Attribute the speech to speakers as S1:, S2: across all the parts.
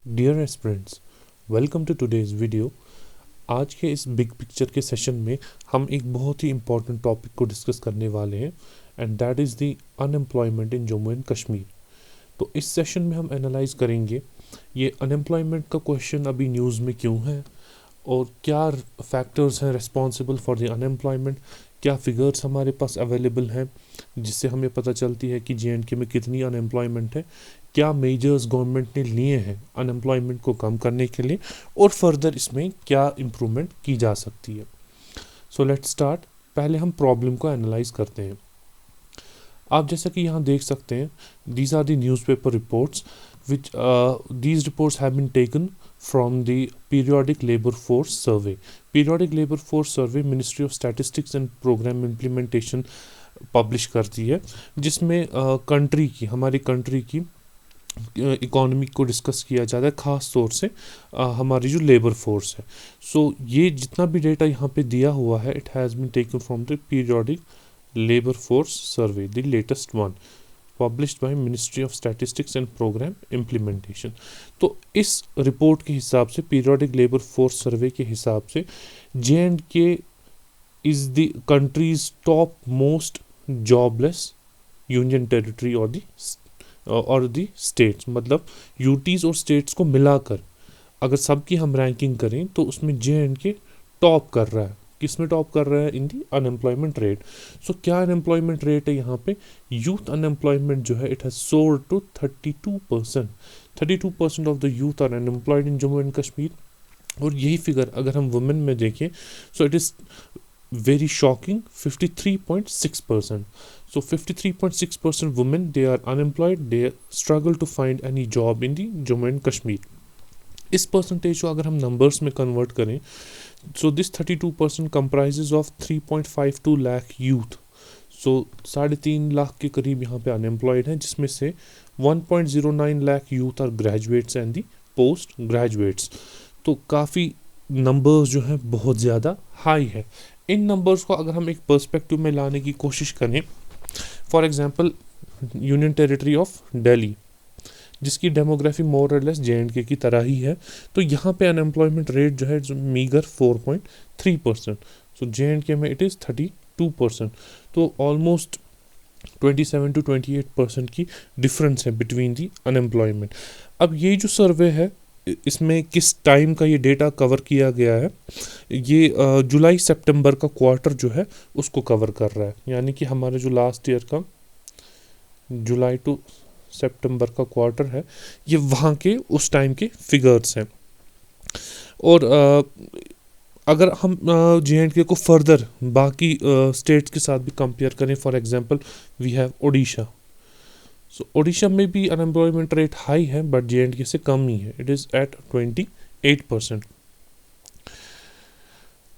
S1: Dear aspirants, welcome to today's video. आज के इस बिग पिक्चर के सेशन में हम एक बहुत ही इम्पॉर्टेंट टॉपिक को डिस्कस करने वाले हैं and that is the unemployment in Jammu and Kashmir. तो इस सेशन में हम एनालाइज करेंगे ये अनएम्प्लॉयमेंट का क्वेश्चन अभी न्यूज़ में क्यों है और क्या फैक्टर्स हैं रिस्पॉन्सिबल फॉर द अनएम्प्लॉयमेंट, क्या फिगर्स हमारे पास अवेलेबल हैं जिससे हमें पता चलती है कि जे.एंड.के में कितनी अनएम्प्लॉयमेंट है, क्या मेजर्स गवर्नमेंट ने लिए हैं अनएम्प्लॉयमेंट को कम करने के लिए और फर्दर इसमें क्या इम्प्रूवमेंट की जा सकती है। So let's start. पहले हम प्रॉब्लम को एनालाइज करते हैं। आप जैसा कि यहाँ देख सकते हैं, these are the newspaper reports which these reports have been taken from the periodic labor force survey. Periodic labor force survey Ministry of Statistics and Program Implementation publish करती है, जिसमें कंट्री की हमारी कंट्री की इकोनॉमी को discuss किया जाता है, ख़ास तौर से हमारी जो लेबर फोर्स है। सो ये जितना भी डेटा यहाँ पे दिया हुआ है, it has been taken from the periodic labour force survey, the latest one published by ministry of statistics and programme implementation. तो इस रिपोर्ट के हिसाब से, पीरियोडिक लेबर फोर्स सर्वे के हिसाब से, J&K is the countries top most jobless union territory और the states. मतलब यूटीज़ और स्टेट्स को मिलाकर अगर सबकी हम रैंकिंग करें तो उसमें जे.एंड.के टॉप कर रहा है। किस में टॉप कर रहा है? इन दी अनएम्प्लॉयमेंट रेट। सो क्या अनएम्प्लॉयमेंट रेट है यहाँ पे? यूथ अनएम्प्लॉयमेंट जो है, it has soared to 32%। 32% of the youth are unemployed in Jammu and Kashmir. और यही फिगर अगर हम वुमेन में देखें, so it is very shocking, 53.6%. So 53.6% women, they are unemployed, they struggle to find any job in the Jammu and Kashmir. इस percentage को अगर हम नंबर्स में कन्वर्ट करें, so this 32% comprises of 3.52 lakh youth. So 3.5 lakh के करीब यहाँ पे अनएम्प्लॉयड हैं, जिसमें से 1.09 lakh youth are graduates and the post graduates. तो काफ़ी नंबर्स जो हैं बहुत ज़्यादा हाई है। इन नंबर्स को अगर हम एक पर्सपेक्टिव में लाने की कोशिश करें, for example union territory of Delhi, जिसकी डेमोग्राफी मोर और लेस जे.एंड.के की तरह ही है, तो यहाँ पे अनएम्प्लॉयमेंट रेट जो है मीगर 4.3%। सो जे.एंड.के में इट इज़ 32%। तो ऑलमोस्ट 27 to 28% की डिफरेंस है बिटवीन दी अनएम्प्लॉयमेंट। अब ये जो सर्वे है, इसमें किस टाइम का ये डेटा कवर किया गया है, ये जुलाई सितंबर का क्वार्टर जो है उसको कवर कर रहा है। यानी कि हमारे जो लास्ट ईयर का जुलाई टू सितंबर का क्वार्टर है, ये वहाँ के उस टाइम के फिगर्स हैं। और अगर हम जे.एंड.के को फर्दर बाकी स्टेट्स के साथ भी कंपेयर करें, for example we have Odisha. So Odisha में भी अनएम्प्लॉयमेंट रेट हाई है, बट जे.एंड.के से कम ही है, इट इज़ एट 28%।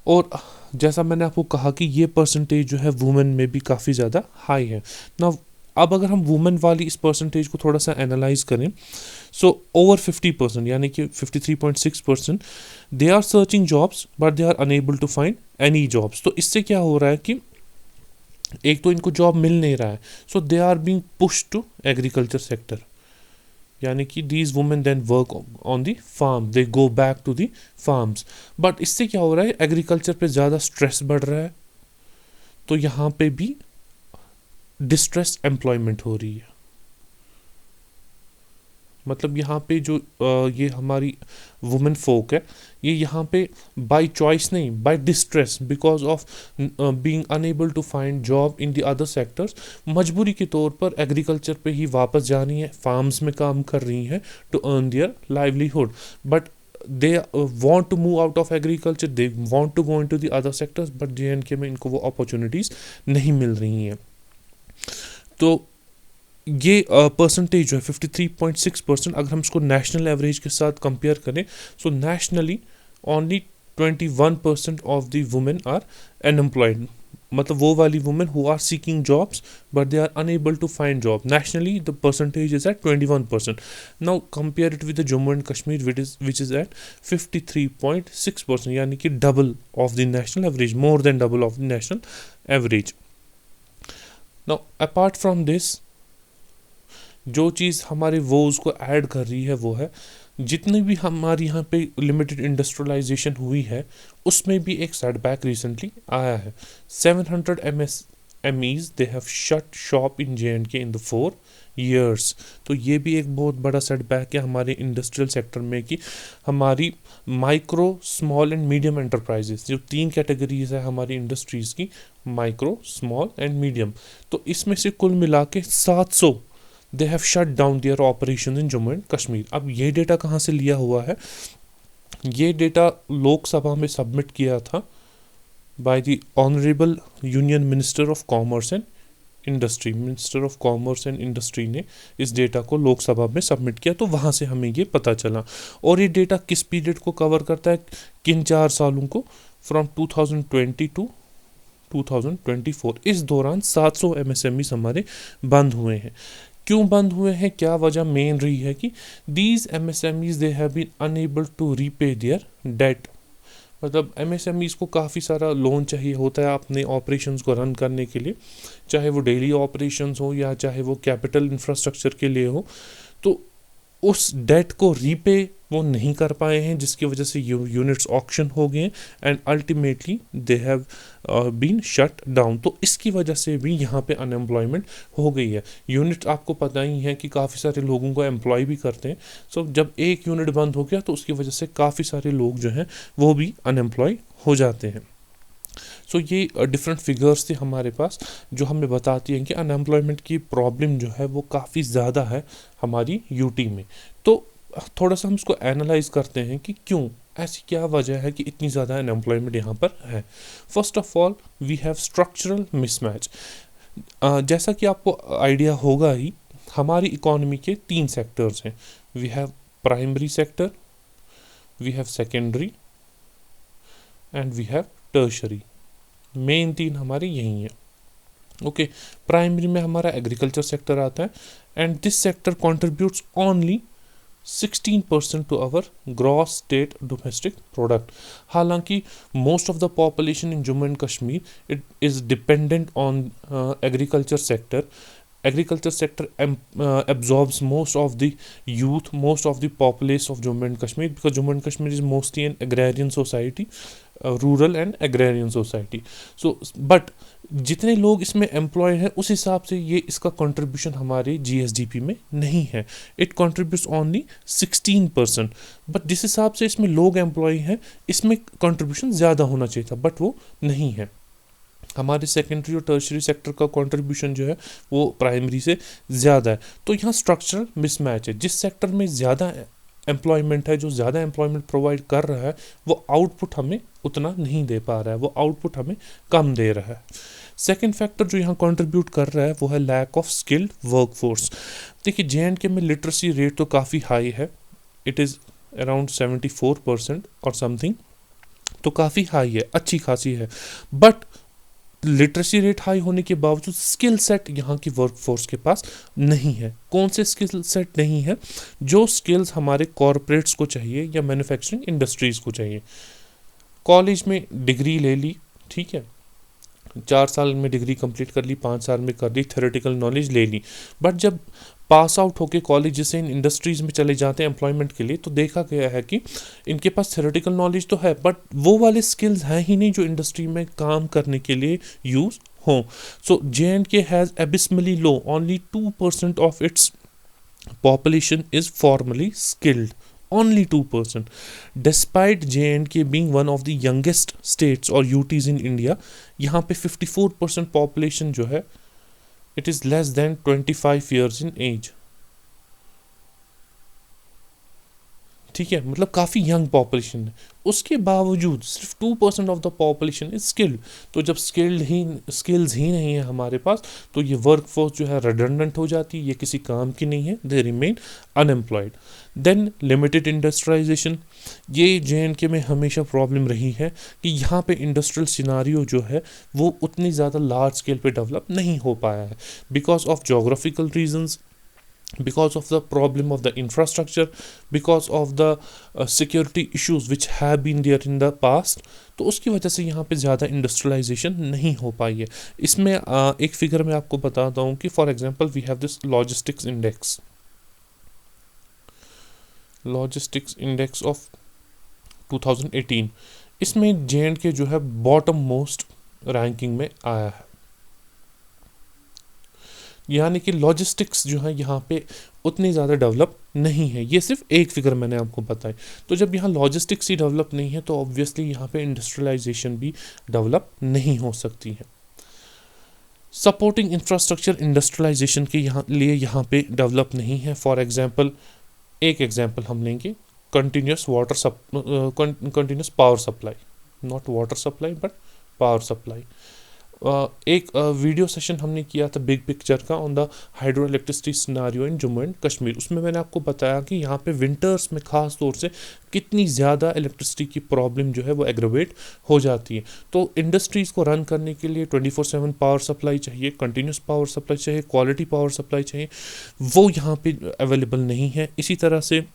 S1: और जैसा मैंने आपको कहा कि ये परसेंटेज जो है वुमेन में भी काफ़ी ज़्यादा हाई है ना। अब अगर हम वुमेन वाली इस परसेंटेज को थोड़ा सा एनालाइज करें, सो ओवर 50%, यानी कि 53.6%, they are searching jobs but they are unable to find any jobs. तो इससे क्या हो रहा है कि एक तो इनको जॉब मिल नहीं रहा है, so they are being push to agriculture sector. यानी कि these women then work on the farm, they go back to the farms. But इससे क्या हो रहा है, एग्रीकल्चर पे ज़्यादा स्ट्रेस बढ़ रहा है, तो यहाँ पे भी डिस्ट्रेस एम्प्लॉयमेंट हो रही है। मतलब यहाँ पे जो ये हमारी वुमेन फोक है, ये यहाँ पे बाय चॉइस नहीं, by distress, because of being unable to find job in the other sectors, मजबूरी के तौर पर एग्रीकल्चर पे ही वापस जा रही है, फार्म्स में काम कर रही हैं to earn their livelihood. But they want to move out of agriculture, they want to go into the other sectors, but J and K में इनको वो अपॉर्चुनिटीज़ नहीं मिल रही हैं। तो ये परसेंटेज जो है 53.6%, अगर हम इसको नेशनल एवरेज के साथ कंपेयर करें, so nationally only 21% of the women are unemployed. मतलब वो वाली women who are seeking jobs but they are unable to find job, nationally the percentage is at 21%। Now compare it with the Jammu and Kashmir which is at 53.6%, यानी कि double of the national average, more than double of the national average. Now apart from this, जो चीज़ हमारे वो उसको add कर रही है वो है जितनी भी हमारी यहाँ पे लिमिटेड इंडस्ट्रियलाइजेशन हुई है उसमें भी एक सेटबैक रिसेंटली आया है। 700 MSMEs they have shut shop in JNK in the 4 years। तो ये भी एक बहुत बड़ा सेटबैक है हमारे इंडस्ट्रियल सेक्टर में कि हमारी micro, small and medium enterprises, जो 3 कैटेगरीज है हमारी इंडस्ट्रीज़ की, माइक्रो, स्मॉल एंड मीडियम, तो इसमें से कुल मिला के 700 they have shut down their operation in Jammu and Kashmir. अब ये डेटा कहाँ से लिया हुआ है? ये डेटा लोकसभा में सबमिट किया था by the honourable union minister of commerce and industry. Minister of commerce and industry ने इस डेटा को लोकसभा में सबमिट किया, तो वहाँ से हमें ये पता चला। और ये डेटा किस पीरियड को कवर करता है? किन 4 सालों को? From 2020 to 2024। इस दौरान 700 MSMEs हमारे बंद हुए हैं। क्यों बंद हुए हैं? क्या वजह मेन रही है कि these MSMEs they have been unable to repay their debt. मतलब MSMEs को काफ़ी सारा लोन चाहिए होता है अपने ऑपरेशंस को रन करने के लिए, चाहे वो डेली ऑपरेशंस हो या चाहे वो कैपिटल इंफ्रास्ट्रक्चर के लिए हो। तो उस डेट को रीपे वो नहीं कर पाए हैं, जिसकी वजह से यूनिट्स ऑक्शन हो गए and ultimately they have been shut down. तो इसकी वजह से भी यहाँ पे अनएम्प्लॉयमेंट हो गई है। यूनिट आपको पता ही है कि काफ़ी सारे लोगों को एम्प्लॉय भी करते हैं। सो जब एक यूनिट बंद हो गया तो उसकी वजह से काफ़ी सारे लोग जो हैं वो भी अनएम्प्लॉय हो जाते हैं। सो ये डिफरेंट फिगर्स थे हमारे पास जो हमें बताती हैं कि अनएम्प्लॉयमेंट की प्रॉब्लम जो है वो काफ़ी ज़्यादा है हमारी यूटी में। तो थोड़ा सा हम इसको एनालाइज करते हैं कि क्यों, ऐसी क्या वजह है कि इतनी ज़्यादा अनएम्प्लॉयमेंट यहाँ पर है। First of all we have structural mismatch. जैसा कि आपको आइडिया होगा ही, हमारी इकोनॉमी के 3 सेक्टर्स हैं। We have primary sector, we have secondary and we have tertiary. Main 3 हमारे यही हैं। ओके, प्राइमरी में हमारा एग्रीकल्चर सेक्टर आता है and this sector contributes only 16% to our gross state domestic product. हालांकि most of the population in Jammu and Kashmir it is dependent on agriculture sector. Agriculture sector absorbs most of the youth, most of the populace of Jammu and Kashmir, because Jammu and Kashmir is mostly an agrarian society, rural and agrarian society. So but जितने लोग इसमें employed हैं उस हिसाब से ये इसका contribution हमारे GSDP में नहीं है। It contributes only 16%। बट जिस हिसाब से इसमें लोग एम्प्लॉय हैं इसमें कंट्रीब्यूशन ज़्यादा होना चाहिए था, बट वो नहीं है। हमारे सेकेंडरी और टर्शरी सेक्टर का कंट्रीब्यूशन जो है वो प्राइमरी से ज़्यादा है। तो यहाँ स्ट्रक्चरल मिसमैच है। जिस सेक्टर में ज़्यादा एम्प्लॉयमेंट है, जो ज़्यादा एम्प्लॉयमेंट प्रोवाइड कर रहा है, वो आउटपुट हमें उतना नहीं दे पा रहा है, वो आउटपुट हमें कम दे रहा है। सेकेंड फैक्टर जो यहाँ कंट्रीब्यूट कर रहा है वो है लैक ऑफ स्किल्ड वर्कफोर्स। देखिए JNK में लिटरेसी रेट तो काफ़ी हाई है, इट इज़ अराउंड 74% और समथिंग, तो काफ़ी हाई है, अच्छी खासी है। बट लिटरेसी रेट हाई होने के बावजूद स्किल सेट यहाँ की वर्कफोर्स के पास नहीं है। कौन से स्किल सेट नहीं है? जो स्किल्स हमारे कॉरपोरेट्स को चाहिए या मैन्युफैक्चरिंग इंडस्ट्रीज़ को चाहिए। कॉलेज में डिग्री ले ली, ठीक है, 4 साल में डिग्री कंप्लीट कर ली, 5 साल में कर ली, थ्योरेटिकल नॉलेज ले ली, बट जब पास आउट होके कॉलेज से इन इंडस्ट्रीज़ में चले जाते हैं एम्प्लॉयमेंट के लिए, तो देखा गया है कि इनके पास थ्योरेटिकल नॉलेज तो है बट वो वाले स्किल्स हैं ही नहीं जो इंडस्ट्री में काम करने के लिए यूज़ हों। So JNK has abysmally low, only 2% of its population is formally skilled, only 2%, despite JNK being one of the youngest states or UTs in India। यहाँ पे 54% population जो है it is less than 25 years in age। ठीक है, मतलब काफ़ी young population है, उसके बावजूद सिर्फ 2% of the population is skilled. तो जब स्किल्स ही नहीं है हमारे पास, तो ये वर्कफोर्स जो है रिडंडेंट हो जाती है, ये किसी काम की नहीं है, they remain unemployed. Then limited industrialisation, ये JNK में हमेशा प्रॉब्लम रही है कि यहाँ पे इंडस्ट्रियल सिनारियो जो है वो उतनी ज़्यादा लार्ज स्केल पे डेवलप नहीं हो पाया है, because of geographical reasons, because of the problem of the infrastructure, because of the security issues which have been there in the past। तो उसकी वजह से यहाँ पे ज़्यादा इंडस्ट्रियलाइजेशन नहीं हो पाई है। इसमें एक फिगर मैं आपको बताता हूँ कि for example we have this logistics index. Logistics index of 2018, इसमें जे.एंड.के जो है बॉटम मोस्ट रैंकिंग में आया है। यानी कि लॉजिस्टिक्स जो है यहाँ पे उतनी ज़्यादा डेवलप नहीं है। ये सिर्फ एक फिगर मैंने आपको बताई। तो जब यहाँ लॉजिस्टिक्स ही डेवलप नहीं है तो ऑब्वियसली यहाँ पे इंडस्ट्रियलाइजेशन भी डेवलप नहीं हो सकती है। सपोर्टिंग इंफ्रास्ट्रक्चर इंडस्ट्रियलाइजेशन के यहाँ पे डेवलप नहीं है। फॉर एग्जांपल, एक एग्जांपल हम लेंगे, continuous power supply, not water supply but power supply. एक वीडियो सेशन हमने किया था बिग पिक्चर का on the hydro electricity scenario in Jammu and Kashmir. उसमें मैंने आपको बताया कि यहाँ पे विंटर्स में ख़ास तौर से कितनी ज़्यादा इलेक्ट्रिसिटी की प्रॉब्लम जो है वो एग्रवेट हो जाती है। तो इंडस्ट्रीज़ को रन करने के लिए 24/7 पावर सप्लाई चाहिए, कंटिन्यूस पावर सप्लाई चाहिए, क्वालिटी पावर सप्लाई चाहिए, वो यहाँ पे अवेलेबल नहीं है। इसी तरह से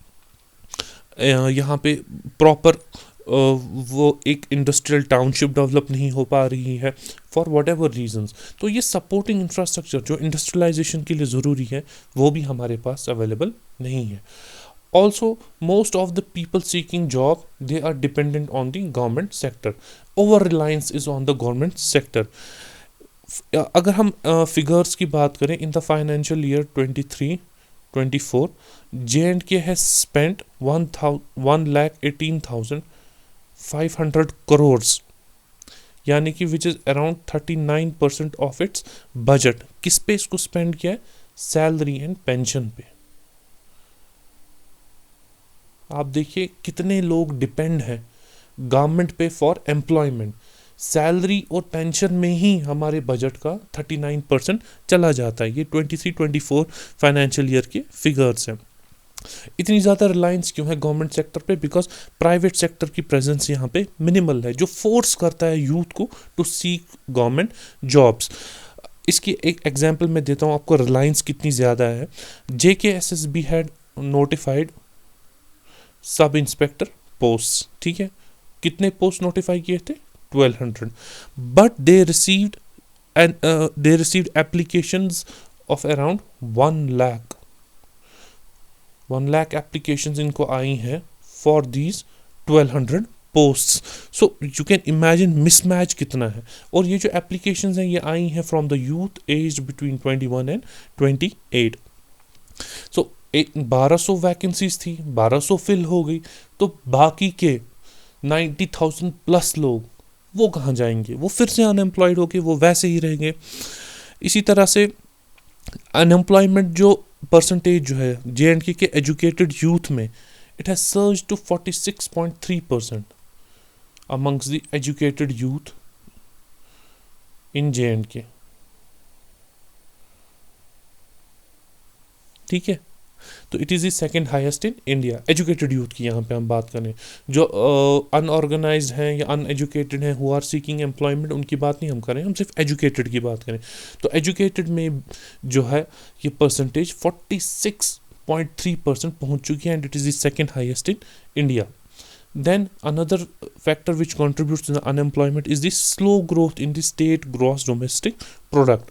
S1: यहाँ पे प्रॉपर वो एक इंडस्ट्रियल टाउनशिप डेवलप नहीं हो पा रही है फॉर वट एवर रीजन्स। तो ये सपोर्टिंग इंफ्रास्ट्रक्चर जो इंडस्ट्रियलाइजेशन के लिए ज़रूरी है वो भी हमारे पास अवेलेबल नहीं है। Also most of the people seeking job they are dependent on the government sector, over reliance is on the government sector. अगर हम फिगर्स की बात करें, in the financial year 23-24 J and K has spent 1,18,500 crores, यानी कि which is around 39% of its budget. किस पे इसको स्पेंड किया है? सैलरी एंड पेंशन पे। आप देखिए कितने लोग डिपेंड हैं गवर्नमेंट पे फॉर एम्प्लॉयमेंट। सैलरी और पेंशन में ही हमारे बजट का 39% चला जाता है। ये 23-24 फाइनेंशियल ईयर के फिगर्स हैं। इतनी ज़्यादा रिलायंस क्यों है गवर्नमेंट सेक्टर पे? बिकॉज प्राइवेट सेक्टर की प्रेजेंस यहाँ पे मिनिमल है, जो फोर्स करता है यूथ को टू सीक गवर्नमेंट जॉब्स। इसकी एक एग्जांपल मैं देता हूँ आपको, रिलायंस कितनी ज़्यादा है। JKSSB had notified sub inspector post, ठीक है, कितने पोस्ट नोटिफाई किए थे? 1200, but they received applications of around 1 lakh applications इनको आई हैं for these 1200 posts. So you can imagine mismatch कितना है। और ये जो एप्लीकेशंस हैं ये आई हैं from the youth age between 21 and 28। So 1200 vacancies थी, 1200 फिल हो गई, तो बाकी के 90,000 प्लस लोग वो कहाँ जाएंगे? वो फिर से अनएम्प्लॉयड होके वो वैसे ही रहेंगे। इसी तरह से अनएम्प्लॉयमेंट जो परसेंटेज जो है जे.एंड.के के एजुकेटेड यूथ में, it has surge to 46.3% amongst the educated youth in J and K. ठीक है, तो it is the second highest in India educated youth की। यहाँ पे हम बात करें जो अनऑर्गेनाइज्ड हैं या अनएजुकेटेड हैं, हु आर सीकिंग एम्प्लॉयमेंट, उनकी बात नहीं हम करें, हम सिर्फ एजुकेटेड की बात करें। तो एजुकेटेड में जो है ये परसेंटेज 46.3% पहुँच चुकी है, and it is the second highest in India. Then another factor which contributes to the unemployment is the slow growth in the state gross domestic product.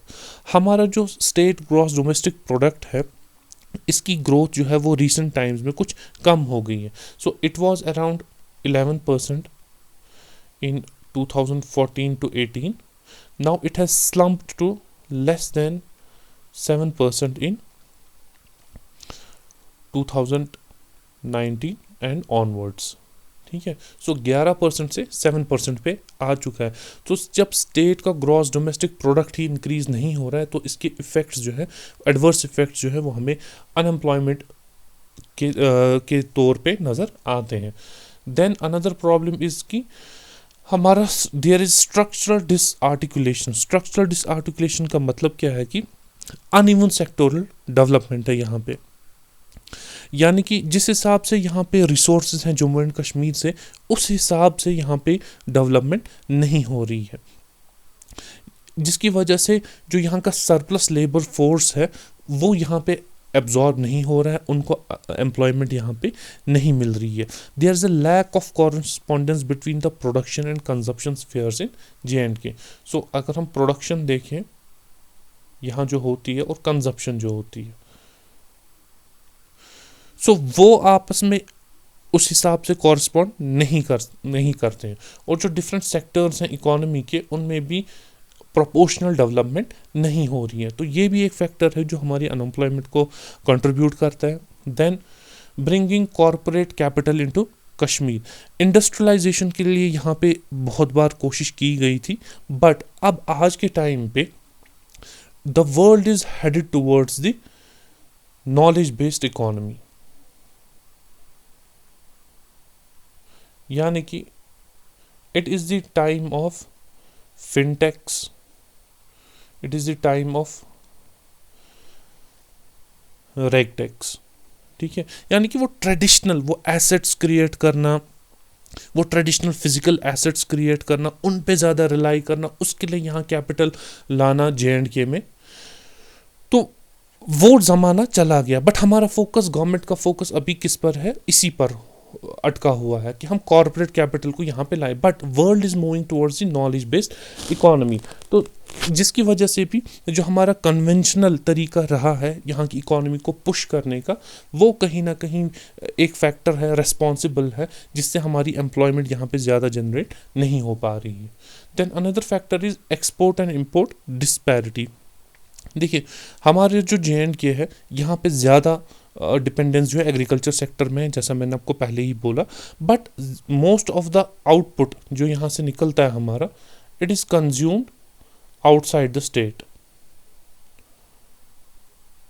S1: हमारा जो state gross domestic product है इसकी growth जो है वो recent times में कुछ कम हो गई है। So it was around 11% in 2014-18। Now it has slumped to less than 7% in 2019 and onwards. ठीक है, सो 11% से 7% पे आ चुका है। तो जब स्टेट का ग्रॉस डोमेस्टिक प्रोडक्ट ही इंक्रीज नहीं हो रहा है तो इसके इफ़ेक्ट्स जो है, एडवर्स इफ़ेक्ट्स जो है वो हमें अनएम्प्लॉयमेंट के तौर पे नज़र आते हैं। देन अनदर प्रॉब्लम इज़ कि हमारा देयर इज स्ट्रक्चरल डिसआर्टिकुलेशन। स्ट्रक्चरल डिसआर्टिकुलेशन का मतलब क्या है कि अनइवन सेक्टोरल डेवलपमेंट है यहाँ पे। यानी कि जिस हिसाब से यहाँ पे रिसोर्सेज हैं जम्मू एंड कश्मीर से, उस हिसाब से यहाँ पे डेवलपमेंट नहीं हो रही है, जिसकी वजह से जो यहाँ का सरप्लस लेबर फोर्स है वो यहाँ पे एब्जॉर्ब नहीं हो रहा है, उनको एम्प्लॉयमेंट यहाँ पे नहीं मिल रही है। There is a lack of correspondence between the production and consumption spheres in J and K. So अगर हम प्रोडक्शन देखें यहाँ जो होती है और कंजप्शन जो होती है, सो वो आपस में उस हिसाब से कॉरस्पॉन्ड नहीं करते हैं, और जो डिफरेंट सेक्टर्स हैं इकोनॉमी के उनमें भी प्रोपोर्शनल डेवलपमेंट नहीं हो रही है। तो ये भी एक फैक्टर है जो हमारी अनएम्प्लॉयमेंट को कंट्रीब्यूट करता है। Then bringing corporate capital into Kashmir, industrialisation के लिए यहाँ पे बहुत बार कोशिश की गई थी, बट अब आज के टाइम पे the world is headed towards the knowledge based economy, यानी कि it is the time of fintechs, it is the time of regtechs. ठीक है, यानी कि वो ट्रेडिशनल वो एसेट्स क्रिएट करना, वो ट्रेडिशनल फिजिकल एसेट्स क्रिएट करना, उन पे ज़्यादा रिलाई करना, उसके लिए यहाँ कैपिटल लाना J&K में, तो वो ज़माना चला गया। बट हमारा फोकस, गवर्नमेंट का फोकस अभी किस पर है, इसी पर अटका हुआ है कि हम कॉर्पोरेट कैपिटल को यहाँ पे लाएं। But world is moving towards the knowledge based economy, तो जिसकी वजह से भी जो हमारा कन्वेंशनल तरीका रहा है यहाँ की इकोनॉमी को पुश करने का, वो कहीं ना कहीं एक फैक्टर है, रेस्पॉन्सिबल है, जिससे हमारी एम्प्लॉयमेंट यहाँ पे ज़्यादा जनरेट नहीं हो पा रही है। Then another factor is export and import disparity. देखिए हमारे जो J&K है यहाँ पे ज़्यादा डिपेंडेंस जो है एग्रीकल्चर सेक्टर में, जैसा मैंने आपको पहले ही बोला, but most of the output जो यहाँ से निकलता है हमारा, it is consumed outside the state.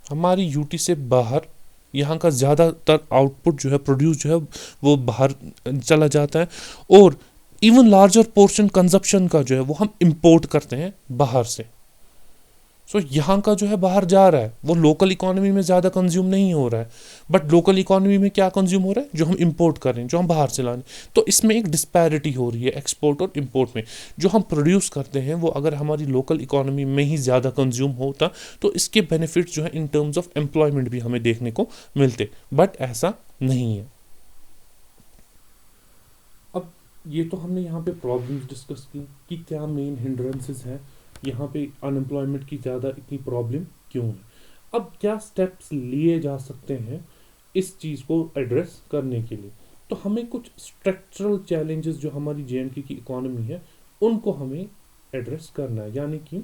S1: हमारी यूटी से बाहर यहाँ का ज़्यादातर आउटपुट जो है, प्रोड्यूस जो है, वो बाहर चला जाता है, और इवन लार्जर पोर्शन कंजप्शन का जो है वो हम इम्पोर्ट करते हैं बाहर से। सो यहाँ का जो है बाहर जा रहा है, वो लोकल इकोनॉमी में ज़्यादा कंज्यूम नहीं हो रहा है, बट लोकल इकोनॉमी में क्या कंज्यूम हो रहा है, जो हम इंपोर्ट कर रहे हैं, जो हम बाहर से ला रहे हैं। तो इसमें एक डिस्पैरिटी हो रही है एक्सपोर्ट और इंपोर्ट में। जो हम प्रोड्यूस करते हैं वो अगर हमारी लोकल इकोनॉमी में ही ज़्यादा कंज्यूम होता तो इसके बेनिफिट्स जो है इन टर्म्स ऑफ एम्प्लॉयमेंट भी हमें देखने को मिलते, बट ऐसा नहीं है। अब ये तो हमने यहाँ पे प्रॉब्लम्स डिस्कस की कि क्या मेन हिंड्रेंसेस हैं यहाँ पे अनएम्प्लॉयमेंट की ज़्यादा इतनी प्रॉब्लम क्यों है। अब क्या स्टेप्स लिए जा सकते हैं इस चीज़ को एड्रेस करने के लिए, तो हमें कुछ स्ट्रक्चरल चैलेंजेस जो हमारी J&K की इकोनॉमी है उनको हमें एड्रेस करना है, यानी कि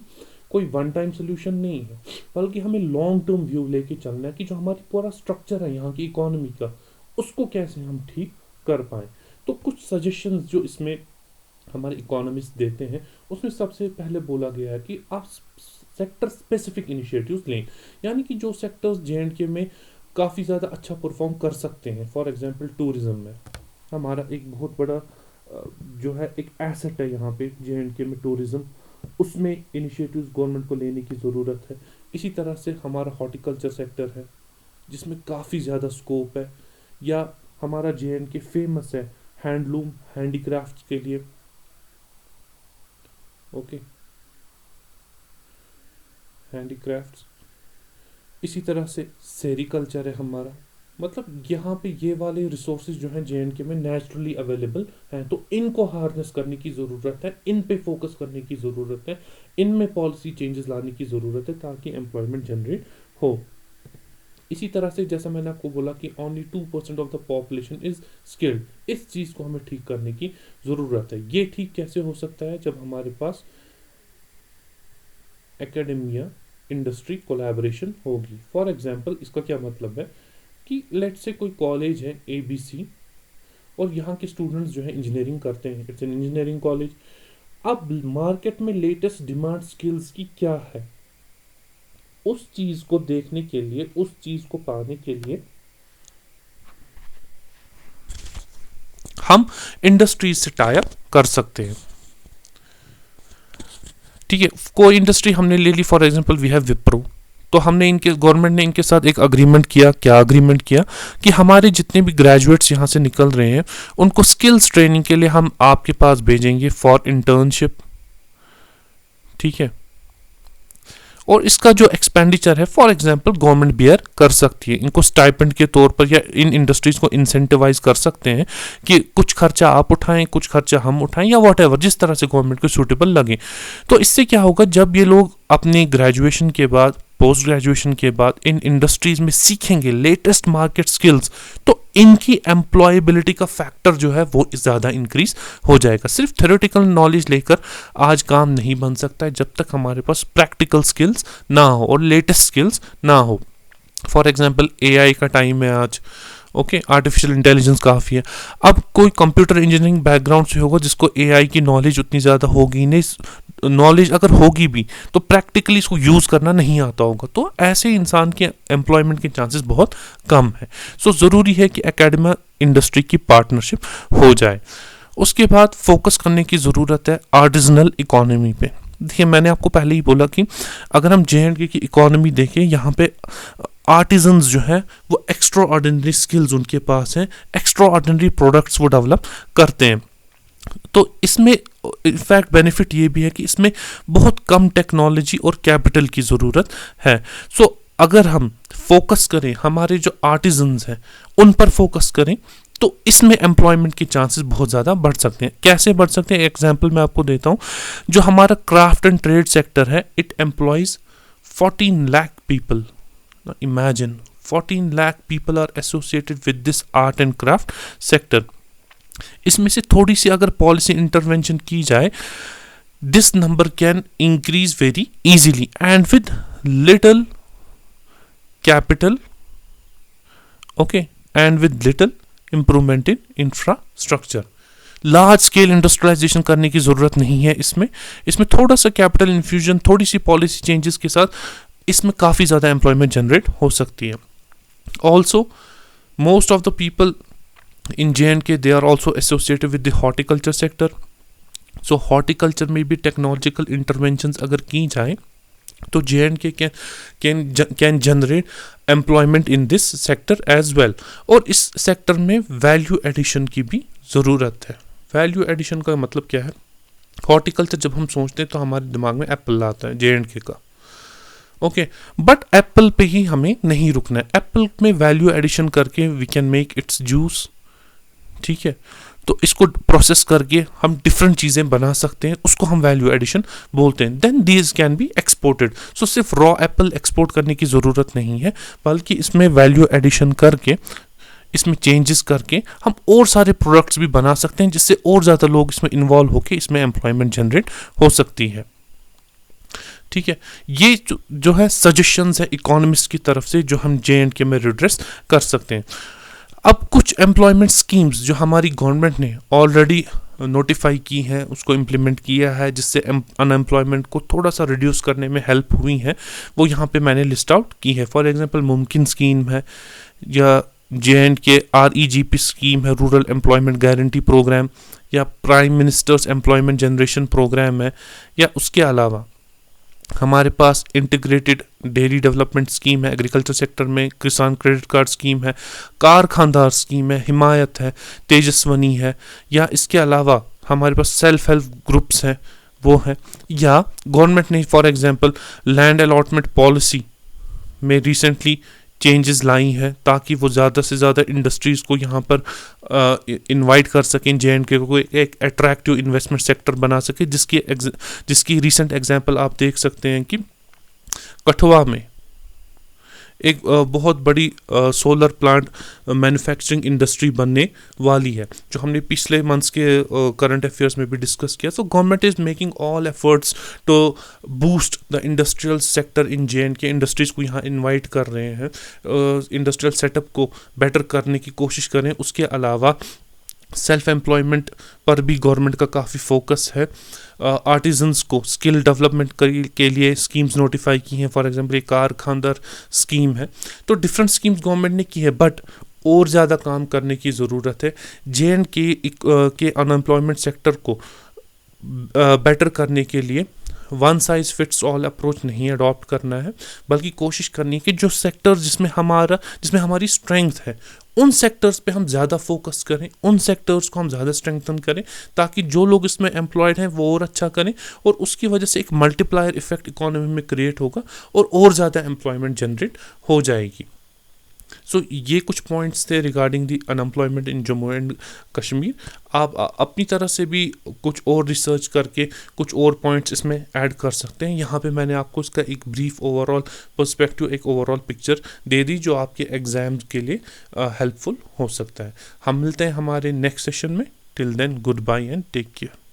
S1: कोई वन टाइम सोल्यूशन नहीं है, बल्कि हमें लॉन्ग टर्म व्यू लेके चलना है कि जो हमारी पूरा स्ट्रक्चर है यहाँ की इकोनॉमी का, उसको कैसे हम ठीक कर पाएँ। तो कुछ सजेशंस जो इसमें हमारे इकोनॉमिस्ट देते हैं, उसमें सबसे पहले बोला गया है कि आप सेक्टर स्पेसिफिक इनिशिएटिव्स लें, यानी कि जो सेक्टर्स J&K में काफ़ी ज़्यादा अच्छा परफॉर्म कर सकते हैं। फॉर एग्जांपल टूरिज़्म में हमारा एक बहुत बड़ा जो है एक एसेट है यहाँ पे J&K में टूरिज़्म, उसमें इनिशिएटिव्स गवर्नमेंट को लेने की ज़रूरत है। इसी तरह से हमारा हॉर्टिकल्चर सेक्टर है जिसमें काफ़ी ज़्यादा स्कोप है, या हमारा J&K फेमस है हैंडलूम हैंडीक्राफ्ट के लिए, ओके, हैंडीक्राफ्ट्स। इसी तरह से सेरिकल्चर है हमारा, मतलब यहाँ पे ये वाले रिसोर्सेज जो हैं J&K में नेचुरली अवेलेबल हैं, तो इनको हार्नेस करने की ज़रूरत है, इन पे फोकस करने की ज़रूरत है, इनमें पॉलिसी चेंजेस लाने की ज़रूरत है ताकि एम्प्लॉयमेंट जनरेट हो। इसी तरह से जैसा मैंने आपको बोला कि only 2% of the population is skilled, इस चीज़ को हमें ठीक करने की ज़रूरत है। ये ठीक कैसे हो सकता है, जब हमारे पास एकेडमिया इंडस्ट्री कोलैबोरेशन होगी। फॉर एग्जांपल इसका क्या मतलब है कि लेट्स से कोई कॉलेज है ABC और यहाँ के स्टूडेंट्स जो है इंजीनियरिंग करते हैं, इट्स एन इंजीनियरिंग कॉलेज। अब मार्केट में लेटेस्ट डिमांड स्किल्स की क्या है, उस चीज़ को देखने के लिए, उस चीज़ को पाने के लिए हम इंडस्ट्रीज से टाई अप कर सकते हैं। ठीक है, कोई इंडस्ट्री हमने ले ली, for example we have Wipro, तो हमने इनके गवर्नमेंट ने इनके साथ एक अग्रीमेंट किया। क्या अग्रीमेंट किया कि हमारे जितने भी ग्रेजुएट्स यहाँ से निकल रहे हैं उनको स्किल्स ट्रेनिंग के लिए हम आपके पास भेजेंगे फॉर इंटर्नशिप। ठीक है, और इसका जो एक्सपेंडिचर है फॉर एग्जांपल गवर्नमेंट बियर कर सकती है, इनको स्टाइपेंड के तौर पर, या इन इंडस्ट्रीज को इंसेंटिवाइज कर सकते हैं कि कुछ खर्चा आप उठाएं, कुछ खर्चा हम उठाएं, या व्हाटएवर, जिस तरह से गवर्नमेंट को सूटेबल लगे। तो इससे क्या होगा, जब ये लोग अपने ग्रेजुएशन के बाद पोस्ट ग्रेजुएशन के बाद इन इंडस्ट्रीज में सीखेंगे लेटेस्ट मार्केट स्किल्स, तो इनकी एम्प्लॉयबिलिटी का फैक्टर जो है वो ज़्यादा इंक्रीज हो जाएगा। सिर्फ थ्योरेटिकल नॉलेज लेकर आज काम नहीं बन सकता है जब तक हमारे पास प्रैक्टिकल स्किल्स ना हो और लेटेस्ट स्किल्स ना हो। फॉर एग्जांपल एआई का टाइम है आज, ओके, आर्टिफिशियल इंटेलिजेंस काफ़ी है। अब कोई कंप्यूटर इंजीनियरिंग बैकग्राउंड से होगा जिसको एआई की नॉलेज उतनी ज़्यादा होगी नहीं, नॉलेज अगर होगी भी तो प्रैक्टिकली इसको यूज़ करना नहीं आता होगा, तो ऐसे इंसान के एम्प्लॉयमेंट के चांसेस बहुत कम है। सो ज़रूरी है कि एकेडमिया इंडस्ट्री की पार्टनरशिप हो जाए। उसके बाद फोकस करने की ज़रूरत है आर्टिजनल इकोनॉमी पे। देखिए, मैंने आपको पहले ही बोला कि अगर हम JNK की इकोनॉमी देखें, यहाँ पे आर्टिजन्स जो हैं वो एक्स्ट्रा ऑर्डिनरी स्किल्स उनके पास हैं, एक्स्ट्रा ऑर्डिनरी प्रोडक्ट्स वो डेवलप करते हैं। तो इसमें इनफैक्ट बेनिफिट ये भी है कि इसमें बहुत कम टेक्नोलॉजी और कैपिटल की ज़रूरत है। सो अगर हम फोकस करें, हमारे जो आर्टिजन्स हैं उन पर फोकस करें, तो इसमें एम्प्लॉयमेंट के चांसेस बहुत ज़्यादा बढ़ सकते हैं। कैसे बढ़ सकते हैं? एग्जांपल मैं आपको देता हूँ। जो हमारा क्राफ्ट एंड ट्रेड सेक्टर है, it employs 14 lakh people. Imagine 14 lakh people are associated with this art and craft sector. इसमें से थोड़ी सी अगर पॉलिसी इंटरवेंशन की जाए, this number can increase very easily and with little capital, okay, and with little improvement in infrastructure. Large scale industrialisation करने की ज़रूरत नहीं है। इसमें थोड़ा सा कैपिटल इन्फ्यूजन, थोड़ी सी पॉलिसी चेंजेस के साथ इसमें काफ़ी ज़्यादा एम्प्लॉयमेंट जनरेट हो सकती है। Also most of the people in JNK they are also associated with the horticulture sector. So horticulture में भी technological interventions अगर की जाए तो JNK can generate employment in this sector as well. और इस सेक्टर में वैल्यू एडिशन की भी ज़रूरत है। वैल्यू एडिशन का मतलब क्या है? हॉर्टिकल्चर जब हम सोचते हैं तो हमारे दिमाग में एप्पल आता है, JNK का, ओके, बट एप्पल पे ही हमें नहीं रुकना है। एप्पल में वैल्यू एडिशन करके we can make its juice, ठीक है, तो इसको प्रोसेस करके हम डिफरेंट चीज़ें बना सकते हैं, उसको हम वैल्यू एडिशन बोलते हैं। Then these can be exported. So सिर्फ रॉ एप्पल एक्सपोर्ट करने की ज़रूरत नहीं है, बल्कि इसमें वैल्यू एडिशन करके, इसमें चेंजेस करके हम और सारे प्रोडक्ट्स भी बना सकते हैं, जिससे और ज़्यादा लोग इसमें इन्वॉल्व होकर इसमें एम्प्लॉयमेंट जनरेट हो सकती है। ठीक है, ये जो है सजेशंस है इकोनॉमिस्ट की तरफ से जो हम JNK में रिड्रेस कर सकते हैं। अब कुछ एम्प्लॉयमेंट स्कीम्स जो हमारी गवर्नमेंट ने ऑलरेडी नोटिफाई की हैं, उसको इम्प्लीमेंट किया है, जिससे अनएम्प्लॉयमेंट को थोड़ा सा रिड्यूस करने में हेल्प हुई है, वो यहाँ पे मैंने लिस्ट आउट की है। फॉर एग्जांपल मुमकिन स्कीम है, या JNK REGP स्कीम है, रूरल एम्प्लॉयमेंट गारंटी प्रोग्राम, या prime minister's employment generation programme है, या उसके अलावा हमारे पास इंटीग्रेटेड डेयरी डेवलपमेंट स्कीम है, एग्रीकल्चर सेक्टर में किसान क्रेडिट कार्ड स्कीम है, कारखानदार स्कीम है, हिमायत है, तेजस्वनी है, या इसके अलावा हमारे पास सेल्फ हेल्प ग्रुप्स हैं, वो हैं, या गवर्नमेंट ने for example land allotment policy में रिसेंटली चेंजेस लाई हैं ताकि वो ज़्यादा से ज़्यादा इंडस्ट्रीज़ को यहाँ पर इनवाइट कर सकें, JNK को एक अट्रैक्टिव इन्वेस्टमेंट सेक्टर बना सके, जिसकी रीसेंट एग्जांपल आप देख सकते हैं कि कठुआ में एक बहुत बड़ी सोलर प्लांट मैन्युफैक्चरिंग इंडस्ट्री बनने वाली है, जो हमने पिछले मंथ्स के करंट अफेयर्स में भी डिस्कस किया। So government is making all efforts to boost the industrial sector in JNK। Industries को यहाँ इनवाइट कर रहे हैं, इंडस्ट्रियल सेटअप को बेटर करने की कोशिश कर रहे हैं। उसके अलावा सेल्फ एम्प्लॉयमेंट पर भी गवर्नमेंट का काफ़ी फोकस है। आर्टिजन्स को स्किल डेवलपमेंट के लिए स्कीम्स नोटिफाई की हैं, फॉर एग्जांपल एक कारखानदार स्कीम है। तो डिफरेंट स्कीम्स गवर्नमेंट ने की है, बट और ज़्यादा काम करने की ज़रूरत है। JNK के अनएम्प्लॉयमेंट सेक्टर को बेटर करने के लिए one size fits all approach नहीं अडॉप्ट करना है, बल्कि कोशिश करनी है कि जो सेक्टर जिसमें हमारी स्ट्रेंथ है, उन सेक्टर्स पे हम ज़्यादा फोकस करें, उन सेक्टर्स को हम ज़्यादा स्ट्रेंथन करें, ताकि जो लोग इसमें एम्प्लॉयड हैं वो और अच्छा करें, और उसकी वजह से एक मल्टीप्लायर इफेक्ट इकोनॉमी में क्रिएट होगा और ज़्यादा एम्प्लॉयमेंट जनरेट हो जाएगी। सो ये कुछ पॉइंट्स थे regarding the unemployment in Jammu and Kashmir. आप अपनी तरह से भी कुछ और रिसर्च करके कुछ और पॉइंट्स इसमें ऐड कर सकते हैं। यहाँ पे मैंने आपको इसका एक ब्रीफ ओवरऑल पर्सपेक्टिव, एक ओवरऑल पिक्चर दे दी जो आपके एग्ज़ाम्स के लिए हेल्पफुल हो सकता है। हम मिलते हैं हमारे नेक्स्ट सेशन में। Till then, goodbye and take care.